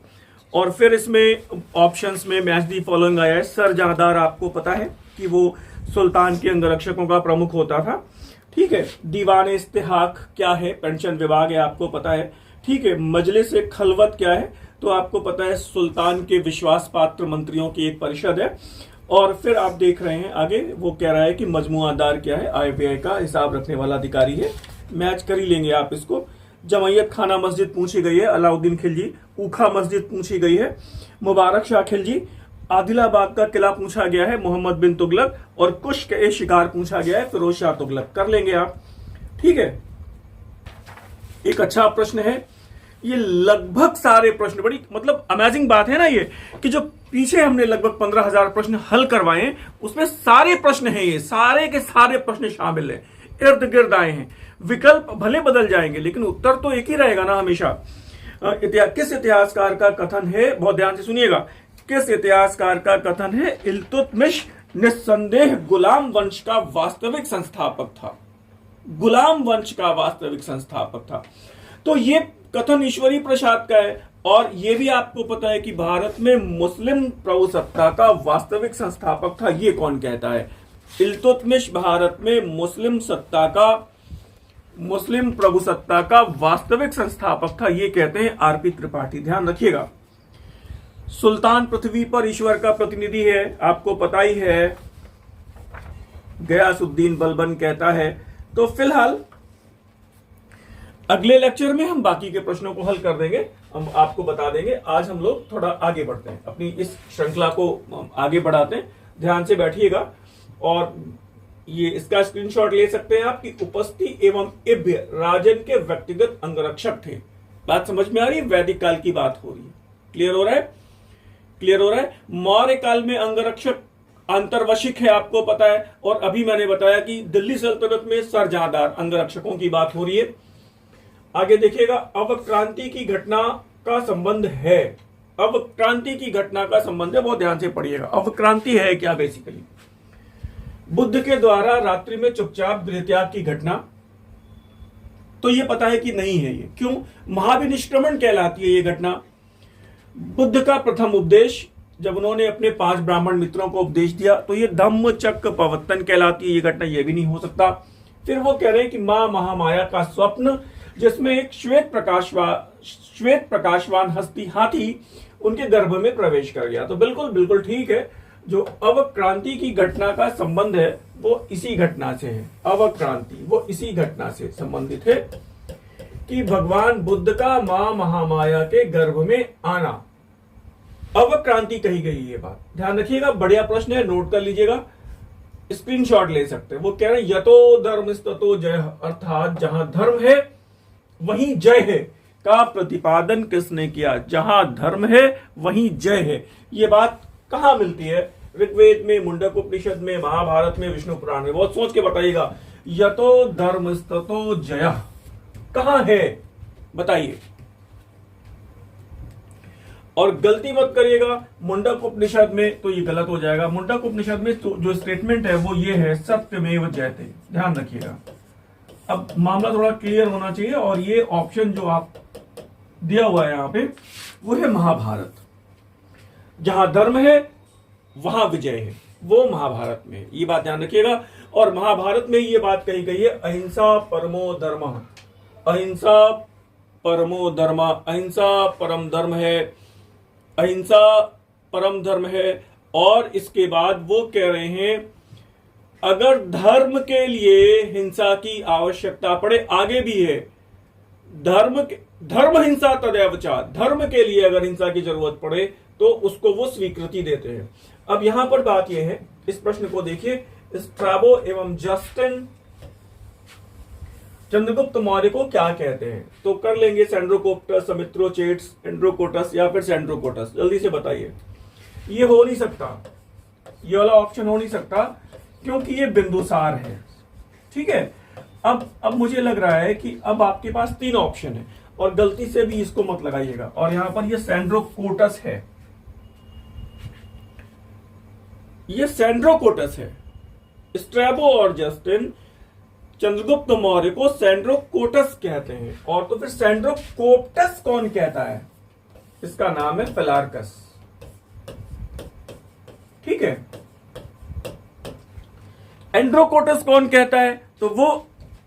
और फिर इसमें ऑप्शंस में मैच दी फॉलोइंग आया है। सर जहांदार आपको पता है कि वो सुल्तान के अंगरक्षकों का प्रमुख होता था। ठीक है, दीवान इस्तेहाक क्या है? पेंशन विभाग है, आपको पता है। ठीक है, मजलिस खलवत क्या है? तो आपको पता है सुल्तान के विश्वास पात्र मंत्रियों की एक परिषद है। और फिर आप देख रहे हैं आगे, वो कह रहा है कि मजमुआदार क्या है? आय व्यय का हिसाब रखने वाला अधिकारी है। मैच कर ही लेंगे आप इसको। जमैयत खाना मस्जिद पूछी गई है, अलाउद्दीन खिलजी। ऊखा मस्जिद पूछी गई है, मुबारक शाह खिलजी। आदिलाबाद का किला पूछा गया है, मोहम्मद बिन तुगलक। और कुश्क ए शिकार पूछा गया है, फिरोज शाह तुगलक। कर लेंगे आप। ठीक है, एक अच्छा प्रश्न है ये। लगभग सारे प्रश्न, बड़ी मतलब अमेजिंग बात है ना ये, कि जो पीछे हमने लगभग 15,000 प्रश्न हल करवाए उसमें सारे प्रश्न हैं, ये सारे के सारे प्रश्न शामिल हैं, इर्द गिर्द आए हैं। विकल्प भले बदल जाएंगे लेकिन उत्तर तो एक ही रहेगा ना हमेशा। किस इतिहासकार का कथन है? बहुत ध्यान से सुनिएगा। किस इतिहासकार का कथन है इल्तुतमिश निस्संदेह गुलाम वंश का वास्तविक संस्थापक था? गुलाम वंश का वास्तविक संस्थापक था। तो ये कथन ईश्वरी प्रसाद का है। और ये भी आपको पता है कि भारत में मुस्लिम प्रभुसत्ता का वास्तविक संस्थापक था। ये कौन कहता है? इल्तुतमिश भारत में मुस्लिम प्रभुसत्ता का वास्तविक संस्थापक था। ये कहते हैं आरपी त्रिपाठी। ध्यान रखिएगा। सुल्तान पृथ्वी पर ईश्वर का प्रतिनिधि है, आपको पता ही है, गयासुद्दीन बलबन कहता है। तो फिलहाल अगले लेक्चर में हम बाकी के प्रश्नों को हल कर देंगे, हम आपको बता देंगे। आज हम लोग थोड़ा आगे बढ़ते हैं, अपनी इस श्रृंखला को आगे बढ़ाते हैं। ध्यान से बैठिएगा। और ये इसका स्क्रीनशॉट ले सकते हैं आप कि उपस्थि एवं इभ्य राजन के व्यक्तिगत अंगरक्षक थे। बात समझ में आ रही है? वैदिक काल की बात हो रही है। क्लियर हो रहा है? क्लियर हो रहा है? मौर्य काल में अंगरक्षक अंतर्वशिक है, आपको पता है। और अभी मैंने बताया कि दिल्ली सल्तनत में सरजहादार अंगरक्षकों की बात हो रही है। आगे देखिएगा, अवक्रांति की घटना का संबंध है। अवक्रांति की घटना का संबंध है, बहुत ध्यान से पढ़िएगा। अवक्रांति है क्या? बेसिकली बुद्ध के द्वारा रात्रि में चुपचाप गृहत्याग की घटना। तो ये पता है कि नहीं है। ये क्यों? महाविनिष्क्रमण कहलाती है ये घटना। बुद्ध का प्रथम उपदेश, जब उन्होंने अपने 5 ब्राह्मण मित्रों को उपदेश दिया, तो ये धम्म चक्र प्रवर्तन कहलाती है ये घटना। ये भी नहीं हो सकता। फिर वो कह रहे हैं कि मां महामाया का स्वप्न, जिसमें एक श्वेत प्रकाशवान हस्ती हाथी उनके गर्भ में प्रवेश कर गया। तो बिल्कुल बिल्कुल ठीक है। जो अवक्रांति की घटना का संबंध है वो इसी घटना से है। अवक्रांति वो इसी घटना से संबंधित है कि भगवान बुद्ध का मां महामाया के गर्भ में आना, अवक्रांति कही गई। ये बात ध्यान रखिएगा, बढ़िया प्रश्न है, नोट कर लीजिएगा, स्क्रीनशॉट ले सकते हैं। वो कह रहे हैं यतो धर्मस्ततो जय, अर्थात जहां धर्म है वहीं जय है का प्रतिपादन किसने किया? जहां धर्म है वहीं जय है। ये बात कहां मिलती है? ऋग्वेद में, मुंडक उपनिषद में, महाभारत में, विष्णु पुराण में। बहुत सोच के बताइएगा। यतो धर्मस्ततो जय कहां है? बताइए। और गलती मत करिएगा मुंडक उपनिषद में, तो ये गलत हो जाएगा। मुंडक उपनिषद में जो स्टेटमेंट है वो ये है, सत्यमेव जयते। ध्यान रखिएगा। अब मामला थोड़ा क्लियर होना चाहिए। और ये ऑप्शन जो आप दिया हुआ है यहां पे, वो है महाभारत। जहां धर्म है वहां विजय है, वो महाभारत में। ये बात ध्यान रखिएगा। और महाभारत में ये बात कही गई है, अहिंसा परमो धर्म। अहिंसा परमो धर्म, अहिंसा परम धर्म है, अहिंसा परम धर्म है। और इसके बाद वो कह रहे हैं अगर धर्म के लिए हिंसा की आवश्यकता पड़े, आगे भी है, धर्म हिंसा तदैव चा, धर्म के लिए अगर हिंसा की जरूरत पड़े तो उसको वो स्वीकृति देते हैं। अब यहां पर बात यह है, इस प्रश्न को देखिए, स्ट्रैबो एवं जस्टिन चंद्रगुप्त मौर्य को क्या कहते हैं? तो कर लेंगे सेंड्रोकोप्टस, समित्रोचेट्स, एंड्रोकोटस या फिर सेंड्रोकोटस। जल्दी से बताइए। ये हो नहीं सकता, ये वाला ऑप्शन हो नहीं सकता, क्योंकि ये बिंदुसार है। ठीक है, अब मुझे लग रहा है कि अब आपके पास 3 ऑप्शन है, और गलती से भी इसको मत लगाइएगा। और यहां पर ये सेंड्रोकोटस है, ये सेंड्रोकोटस है। स्ट्रैबो और जस्टिन चंद्रगुप्त मौर्य को सेंड्रोकोटस कहते हैं। और तो फिर सेंड्रोकोप्टस कौन कहता है? इसका नाम है फिलार्कस। ठीक है, एंड्रोकोटस कौन कहता है? तो वो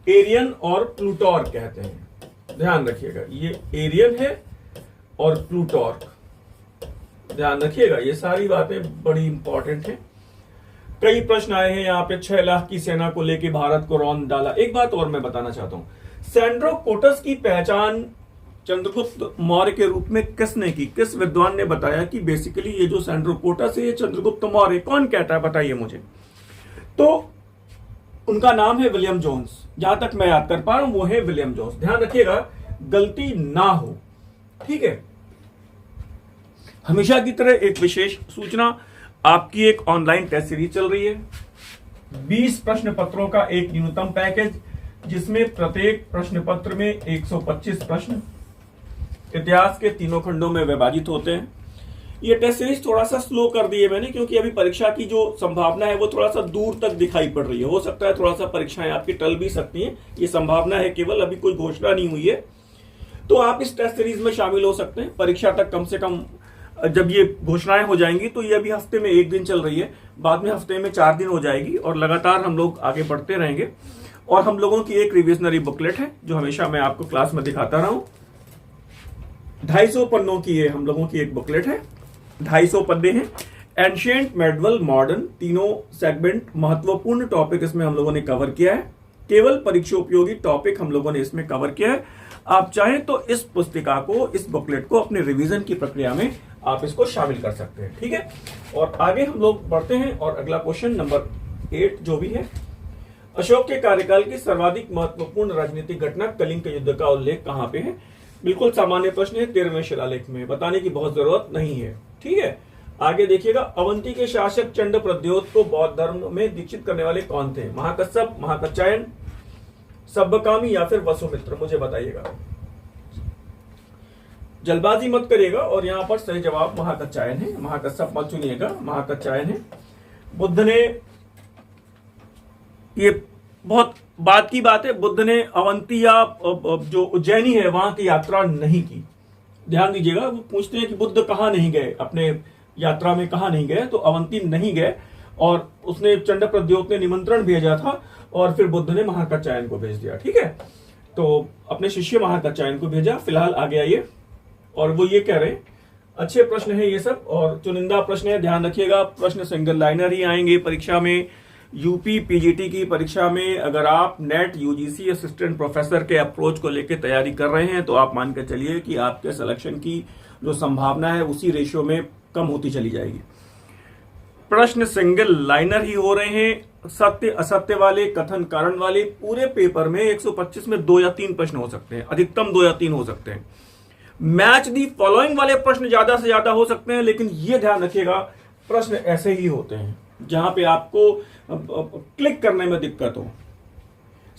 एरियन और प्लूटॉर्क कहते हैं। ध्यान रखिएगा, ये एरियन है और प्लूटॉर्क, ध्यान रखिएगा, ये सारी बातें बड़ी इंपॉर्टेंट हैं। कई प्रश्न आए हैं यहाँ पे, 6 लाख की सेना को लेके भारत को रौंद डाला। एक बात और मैं बताना चाहता हूं, सेंड्रोकोटस की पहचान चंद्रगुप्त मौर्य के रूप में किसने की? किस विद्वान ने बताया कि बेसिकली ये जो सेंड्रोकोटस है ये चंद्रगुप्त मौर्य? कौन कहता है, बताइए मुझे। तो उनका नाम है विलियम जोन्स। जहां तक मैं याद कर पा रहा हूं वो है विलियम जोन्स। ध्यान रखिएगा, गलती ना हो। ठीक है, हमेशा की तरह एक विशेष सूचना, आपकी एक ऑनलाइन टेस्ट सीरीज चल रही है, 20 प्रश्न पत्रों का एक न्यूनतम पैकेज, जिसमें प्रत्येक प्रश्न पत्र में 125 प्रश्न इतिहास के 3 खंडों में विभाजित होते हैं। ये टेस्ट सीरीज थोड़ा सा स्लो कर दी है मैंने, क्योंकि अभी परीक्षा की जो संभावना है वो थोड़ा सा दूर तक दिखाई पड़ रही है। हो सकता है थोड़ा सा परीक्षाएं आपकी टल भी सकती हैं, ये संभावना है केवल, अभी कोई घोषणा नहीं हुई है। तो आप इस टेस्ट सीरीज में शामिल हो सकते हैं परीक्षा तक। कम से कम जब ये घोषणाएं हो जाएंगी, तो ये अभी हफ्ते में 1 दिन चल रही है, बाद में हफ्ते में 4 दिन हो जाएगी, और लगातार हम लोग आगे बढ़ते रहेंगे। और हम लोगों की एक रिविजनरी बुकलेट है जो हमेशा मैं आपको क्लास में दिखाता रहा हूं, 250 पन्नों की ये हम लोगों की एक बुकलेट है, 250 पन्ने हैं। एंशिएंट, मेडिवल, मॉडर्न, तीनों सेगमेंट महत्वपूर्ण टॉपिक इसमें हम लोगों ने कवर किया है। केवल परीक्षा उपयोगी टॉपिक हम लोगों ने इसमें कवर किया है। आप चाहें तो इस पुस्तिका को, इस बुकलेट को अपने रिवीजन की प्रक्रिया में आप इसको शामिल कर सकते हैं। ठीक है, और आगे हम लोग बढ़ते हैं। और अगला क्वेश्चन नंबर 8 जो भी है, अशोक के कार्यकाल की सर्वाधिक महत्वपूर्ण राजनीतिक घटना कलिंग के युद्ध का उल्लेख कहां पे है? बिल्कुल सामान्य प्रश्न है, 13वें शिलालेख में, बताने की बहुत जरूरत नहीं है। ठीक है, आगे देखिएगा, अवंती के शासक चंड प्रद्योत को बौद्ध धर्म में दीक्षित करने वाले कौन थे? महाकश्यप, महाकच्चायन, सब्बकामी या फिर वसुमित्र? मुझे बताइएगा, जल्दबाजी मत करिएगा। और यहां पर सही जवाब महाकच्चायन है, महाकश्यप मत चुनिएगा, महाकच्चायन है। बुद्ध ने, ये बहुत बात की बात है, बुद्ध ने अवंती या जो उज्जैनी है वहां की यात्रा नहीं की। ध्यान दीजिएगा, वो पूछते हैं कि बुद्ध कहां नहीं गए, अपने यात्रा में कहां नहीं गए? तो अवंती नहीं गए, और उसने चंड प्रद्योत ने निमंत्रण भेजा था, और फिर बुद्ध ने महाकच्चायन को भेज दिया। ठीक है, तो अपने शिष्य महाकच्चायन को भेजा। फिलहाल आगे आइए, और वो ये कह रहे हैं, अच्छे प्रश्न है ये सब, और चुनिंदा प्रश्न है, ध्यान रखिएगा। प्रश्न सिंगल लाइनर ही आएंगे परीक्षा में। यूपी पीजीटी की परीक्षा में अगर आप नेट यूजीसी असिस्टेंट प्रोफेसर के अप्रोच को लेकर तैयारी कर रहे हैं, तो आप मान के चलिए कि आपके सिलेक्शन की जो संभावना है उसी रेशियो में कम होती चली जाएगी। प्रश्न सिंगल लाइनर ही हो रहे हैं, सत्य असत्य वाले, कथन कारण वाले। पूरे पेपर में 125 में 2 या 3 प्रश्न हो सकते हैं, अधिकतम 2 या 3 हो सकते हैं। मैच दी फॉलोइंग वाले प्रश्न ज्यादा से ज्यादा हो सकते हैं, लेकिन यह ध्यान रखिएगा, प्रश्न ऐसे ही होते हैं जहां पे आपको क्लिक करने में दिक्कत हो।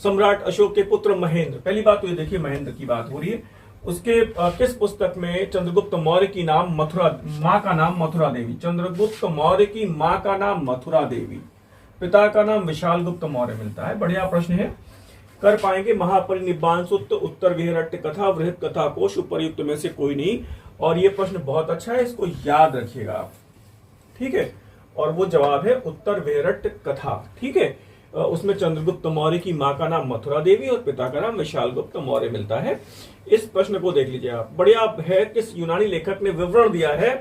सम्राट अशोक के पुत्र महेंद्र, पहली बात तो ये देखिए, महेंद्र की बात हो रही है। उसके किस पुस्तक में चंद्रगुप्त मौर्य की नाम मां का नाम मथुरा देवी? चंद्रगुप्त मौर्य की मां का नाम मथुरा देवी, पिता का नाम विशाल गुप्त मौर्य मिलता है। बढ़िया प्रश्न है, कर पाएंगे। महापरिनिब्बाण सूत्र, उत्तर विहरट्ट कथा, वृहत कथा कोश, उपर्युक्त में से कोई नहीं। और ये प्रश्न बहुत अच्छा है, इसको याद रखिएगा आप। ठीक है, और वो जवाब है उत्तर विहरट्ट कथा। ठीक है, उसमें चंद्रगुप्त मौर्य की मां का नाम मथुरा देवी और पिता का नाम विशाल गुप्त मौर्य मिलता है। इस प्रश्न को देख लीजिए आप, बढ़िया है। किस यूनानी लेखक ने विवरण दिया है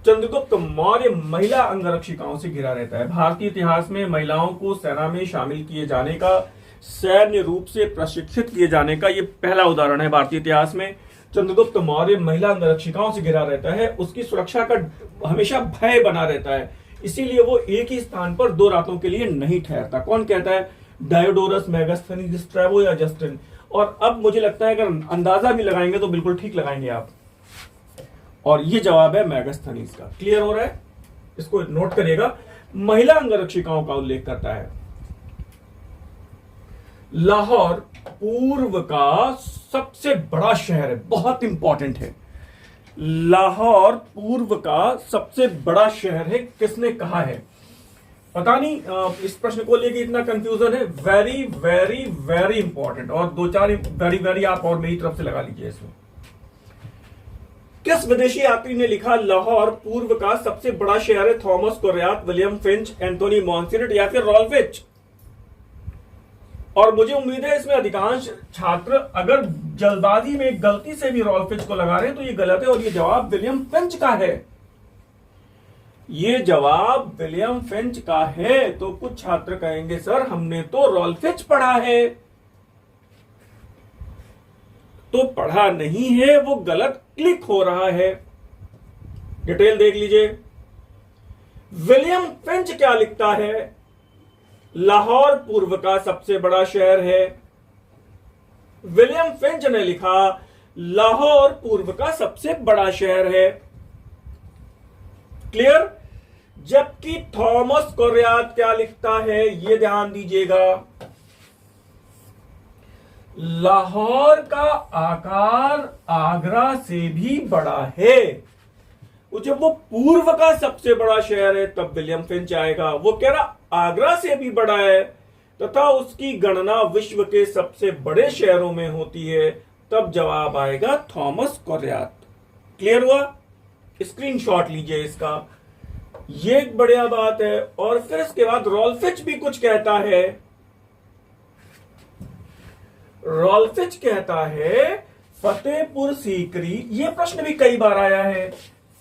चंद्रगुप्त मौर्य महिला अंगरक्षिकाओं से घिरा रहता है। भारतीय इतिहास में महिलाओं को सेना में शामिल किए जाने का, सैन्य रूप से प्रशिक्षित किए जाने का यह पहला उदाहरण है। भारतीय इतिहास में चंद्रगुप्त मौर्य महिला अंगरक्षिकाओं से घिरा रहता है, उसकी सुरक्षा का हमेशा भय बना रहता है, इसीलिए वो एक ही स्थान पर 2 रातों के लिए नहीं ठहरता। कौन कहता है? डायोडोरस, मेगास्थनीज, स्ट्रैबो या जस्टिन। और अब मुझे लगता है अगर अंदाजा भी लगाएंगे तो बिल्कुल ठीक लगाएंगे आप, और ये जवाब है मेगास्थनीज का। क्लियर हो रहा है? इसको नोट करिएगा। महिला अंगरक्षिकाओं का उल्लेख करता है। लाहौर पूर्व का सबसे बड़ा शहर है, बहुत इंपॉर्टेंट है। लाहौर पूर्व का सबसे बड़ा शहर है, किसने कहा है? पता नहीं इस प्रश्न को लेके इतना कंफ्यूजन है। वेरी वेरी वेरी इंपॉर्टेंट, और 2-4 वेरी वेरी आप और मेरी तरफ से लगा लीजिए इसमें। किस विदेशी यात्री ने लिखा लाहौर पूर्व का सबसे बड़ा शहर है? थॉमस कोरियात, विलियम फिंच, एंथोनी मॉन्सेरेट या फिर रॉल्फ फिच? और मुझे उम्मीद है इसमें अधिकांश छात्र अगर जल्दबाजी में गलती से भी रॉल्फ फिच को लगा रहे हैं तो ये गलत है, और ये जवाब विलियम फिंच का है। ये जवाब विलियम फिंच का है। तो कुछ छात्र कहेंगे सर हमने तो रॉल्फ फिच पढ़ा है, तो पढ़ा नहीं है, वो गलत क्लिक हो रहा है। डिटेल देख लीजिए। विलियम फिंच क्या लिखता है? लाहौर पूर्व का सबसे बड़ा शहर है। विलियम फिंच ने लिखा लाहौर पूर्व का सबसे बड़ा शहर है। क्लियर? जबकि थॉमस कोरियात क्या लिखता है, यह ध्यान दीजिएगा। लाहौर का आकार आगरा से भी बड़ा है। जब वो पूर्व का सबसे बड़ा शहर है तब विलियम फिंच आएगा। वो कह रहा आगरा से भी बड़ा है तथा उसकी गणना विश्व के सबसे बड़े शहरों में होती है, तब जवाब आएगा थॉमस कोरियात। क्लियर हुआ? स्क्रीनशॉट लीजिए इसका, ये एक बढ़िया बात है। और फिर इसके बाद रॉल्फ फिच भी कुछ कहता है। रॉल्फ फिच कहता है फतेहपुर सीकरी, ये प्रश्न भी कई बार आया है,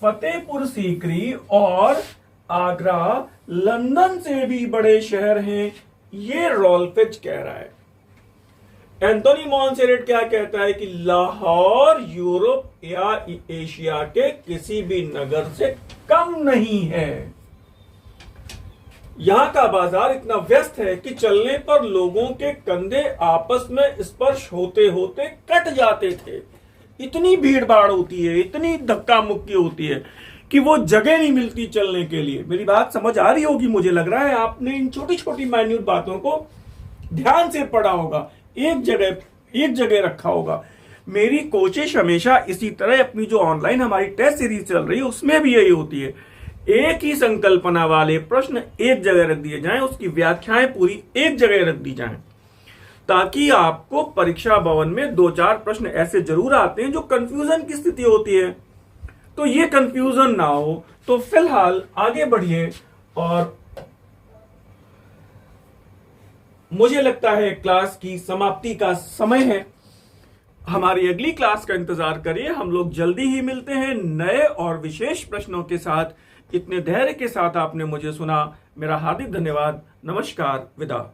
फतेहपुर सीकरी और आगरा लंदन से भी बड़े शहर हैं, ये रॉल्फ फिच कह रहा है। एंथोनी मॉन्सेरेट क्या कहता है कि लाहौर यूरोप या एशिया के किसी भी नगर से कम नहीं है। यहां का बाजार इतना व्यस्त है कि चलने पर लोगों के कंधे आपस में स्पर्श होते होते कट जाते थे। इतनी भीड़ भाड़ होती है, इतनी धक्का मुक्की होती है कि वो जगह नहीं मिलती चलने के लिए। मेरी बात समझ आ रही होगी, मुझे लग रहा है आपने इन छोटी छोटी माइन्यूट बातों को ध्यान से पढ़ा होगा, एक जगह रखा होगा। मेरी कोशिश हमेशा इसी तरह, अपनी जो ऑनलाइन हमारी टेस्ट सीरीज चल रही है उसमें भी यही होती है, एक ही संकल्पना वाले प्रश्न एक जगह रख दिए जाएं, उसकी व्याख्याएं पूरी एक जगह रख दी जाएं, ताकि आपको परीक्षा भवन में 2-4 प्रश्न ऐसे जरूर आते हैं जो कंफ्यूजन की स्थिति होती है, तो ये कंफ्यूजन ना हो। तो फिलहाल आगे बढ़िए, और मुझे लगता है क्लास की समाप्ति का समय है। हमारी अगली क्लास का इंतजार करिए, हम लोग जल्दी ही मिलते हैं नए और विशेष प्रश्नों के साथ। इतने धैर्य के साथ आपने मुझे सुना, मेरा हार्दिक धन्यवाद। नमस्कार, विदा।